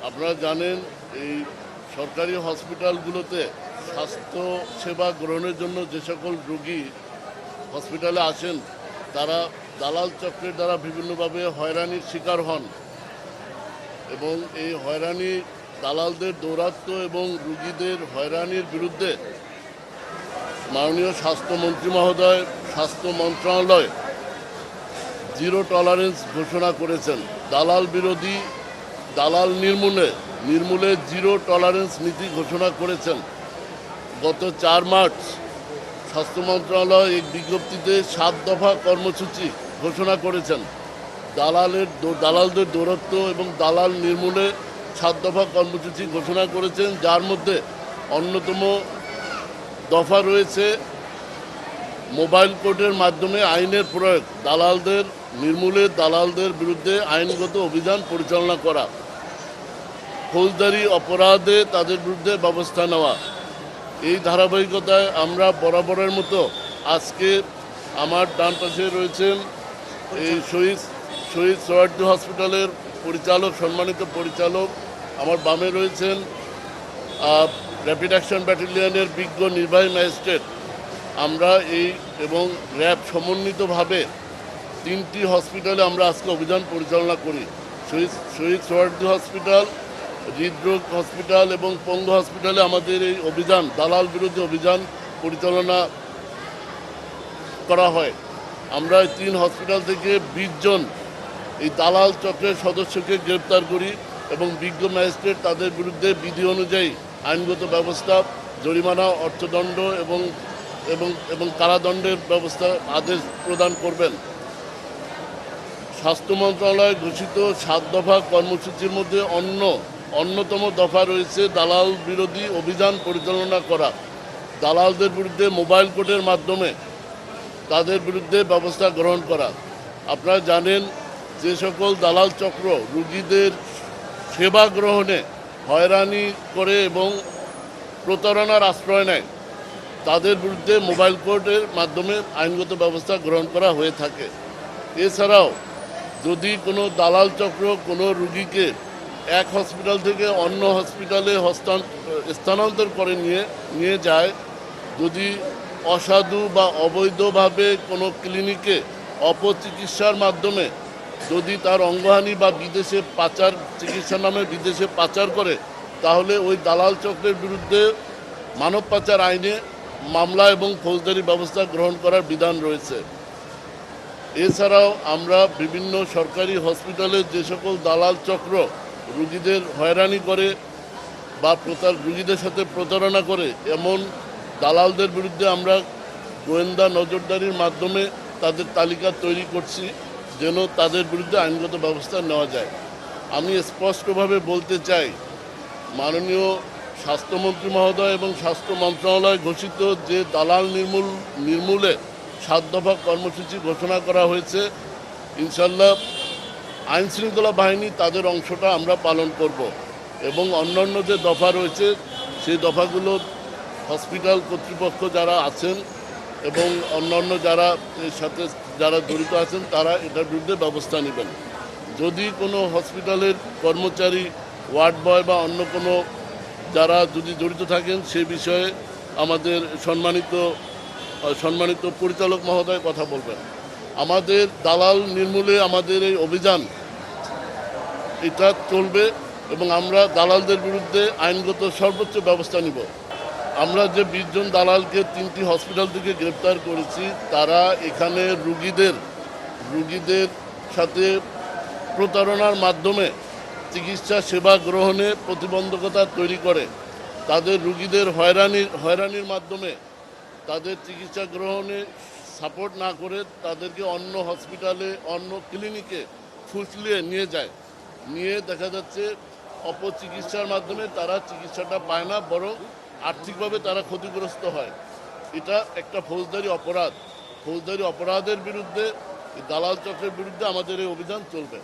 আপনারা জানেন এই সরকারি হসপিটালগুলোতে স্বাস্থ্য সেবা গ্রহণের জন্য যে সকল রোগী হসপিটালে আসেন তারা দালাল চক্রের দ্বারা বিভিন্নভাবে হয়রানির শিকার হন এবং এই হয়রানি দালালদের দৌরাত্ম্য এবং রোগীদের হয়রানির বিরুদ্ধে মাননীয় স্বাস্থ্যমন্ত্রী মহোদয় স্বাস্থ্য মন্ত্রণালয় জিরো টলারেন্স ঘোষণা করেছেন। দালাল বিরোধী দালাল নির্মূলে জিরো টলারেন্স নীতি ঘোষণা করেছেন। গত 4 মার্চ স্বাস্থ্য মন্ত্রণালয় এক বিজ্ঞপ্তিতে 7 দফা কর্মসূচি ঘোষণা করেছেন। দালালদের দৌরাত্ম্য এবং দালাল নির্মূলে 7 দফা কর্মসূচি ঘোষণা করেছেন, যার মধ্যে অন্যতম দফা রয়েছে মোবাইল কোর্টের মাধ্যমে আইনের প্রয়োগ, দালালদের নির্মূলে দালালদের বিরুদ্ধে আইনগত অভিযান পরিচালনা করা, ফৌজদারি অপরাধে তাদের বিরুদ্ধে ব্যবস্থা নেওয়া। এই ধারাবাহিকতায় আমরা বরাবরের মতো আজকে আমার ডান পাশে রয়েছেন এই শহীদ সোহরাওয়ার্দী হসপিটালের পরিচালক, সম্মানিত পরিচালক, আমার বামে রয়েছেন র্যাপিড অ্যাকশন ব্যাটালিয়নের বিজ্ঞ নির্বাহী ম্যাজিস্ট্রেট। আমরা এই এবং র্যাব সমন্বিতভাবে 3টি হসপিটালে আমরা আজকে অভিযান পরিচালনা করি। শহীদ সোহরাওয়ার্দী হসপিটাল, হৃদরোগ হসপিটাল এবং পঙ্গু হসপিটালে আমাদের এই অভিযান, দালাল বিরোধী অভিযান পরিচালনা করা হয়। আমরা এই 3 হসপিটাল থেকে 20 জন এই দালাল চক্রের সদস্যকে গ্রেপ্তার করি এবং বিজ্ঞ ম্যাজিস্ট্রেট তাদের বিরুদ্ধে বিধি অনুযায়ী আইনগত ব্যবস্থা, জরিমানা, অর্থদণ্ড এবং কারাদণ্ডের ব্যবস্থা আদেশ প্রদান করবেন। স্বাস্থ্য মন্ত্রণালয় ঘোষিত 7 দফা কর্মসূচির মধ্যে অন্যতম দফা রয়েছে দালাল বিরোধী অভিযান পরিচালনা করা, দালালদের বিরুদ্ধে মোবাইল কোর্টের মাধ্যমে তাদের বিরুদ্ধে ব্যবস্থা গ্রহণ করা। আপনারা জানেন যে সকল দালাল চক্র রোগীদের সেবা গ্রহণে হয়রানি করে এবং প্রতারণার আশ্রয় নেয়, তাদের বিরুদ্ধে মোবাইল কোর্টের মাধ্যমে আইনগত ব্যবস্থা গ্রহণ করা হয়ে থাকে। এছাড়াও যদি কোনো দালাল চক্র কোনো রোগীকে এক হসপিটাল থেকে অন্য হসপিটালে স্থানান্তর করে নিয়ে যায়, যদি অসাধু বা অবৈধভাবে কোনো ক্লিনিকে অপচিকিৎসার মাধ্যমে যদি তার অঙ্গহানি বা বিদেশে পাচার, চিকিৎসার নামে বিদেশে পাচার করে, তাহলে ওই দালাল চক্রের বিরুদ্ধে মানব পাচার আইনে মামলা এবং ফৌজদারি ব্যবস্থা গ্রহণ করার বিধান রয়েছে। এছাড়াও আমরা বিভিন্ন সরকারি হসপিটালে যে সকল দালাল চক্র রোগীদের হয়রানি করে বা রোগীদের সাথে প্রতারণা করে, এমন দালালদের বিরুদ্ধে আমরা গোয়েন্দা নজরদারির মাধ্যমে তাদের তালিকা তৈরি করছি, যেন তাদের বিরুদ্ধে আইনগত ব্যবস্থা নেওয়া যায়। আমি স্পষ্টভাবে বলতে চাই, মাননীয় স্বাস্থ্যমন্ত্রী মহোদয় এবং স্বাস্থ্য মন্ত্রণালয় ঘোষিত যে দালাল নির্মূলে 7 দফা কর্মসূচি ঘোষণা করা হয়েছে, ইনশাল্লাহ আইনশৃঙ্খলা বাহিনী তাদের অংশটা আমরা পালন করব এবং অন্যান্য যে দফা রয়েছে সেই দফাগুলো হসপিটাল কর্তৃপক্ষ যারা আছেন এবং অন্যান্য যারা এর সাথে যারা জড়িত আছেন তারা এটার বিরুদ্ধে ব্যবস্থা নেবেন। যদি কোনো হসপিটালের কর্মচারী, ওয়ার্ড বয় বা অন্য কোনো যারা যদি জড়িত থাকেন সে বিষয়ে আমাদের সম্মানিত পরিচালক মহোদয় কথা বলবেন। আমাদের দালাল নির্মূলে আমাদের এই অভিযান এটা চলবে এবং আমরা দালালদের বিরুদ্ধে আইনগত সর্বোচ্চ ব্যবস্থা নিব। আমরা যে 20 জন দালালকে 3টি হসপিটাল থেকে গ্রেপ্তার করেছি, তারা এখানে রুগীদের সাথে প্রতারণার মাধ্যমে চিকিৎসা সেবা গ্রহণে প্রতিবন্ধকতা তৈরি করে, তাদের রুগীদের হয়রানির মাধ্যমে তাদের চিকিৎসা গ্রহণে সাপোর্ট না করে তাদেরকে অন্য হসপিটালে, অন্য ক্লিনিকে ফুসলিয়ে নিয়ে দেখা যাচ্ছে অপচিকিৎসার মাধ্যমে তারা চিকিৎসাটা পায় না, বরং আর্থিকভাবে তারা ক্ষতিগ্রস্ত হয়। এটা একটা ফৌজদারি অপরাধের বিরুদ্ধে, দালাল চক্রের বিরুদ্ধে আমাদের এই অভিযান চলবে।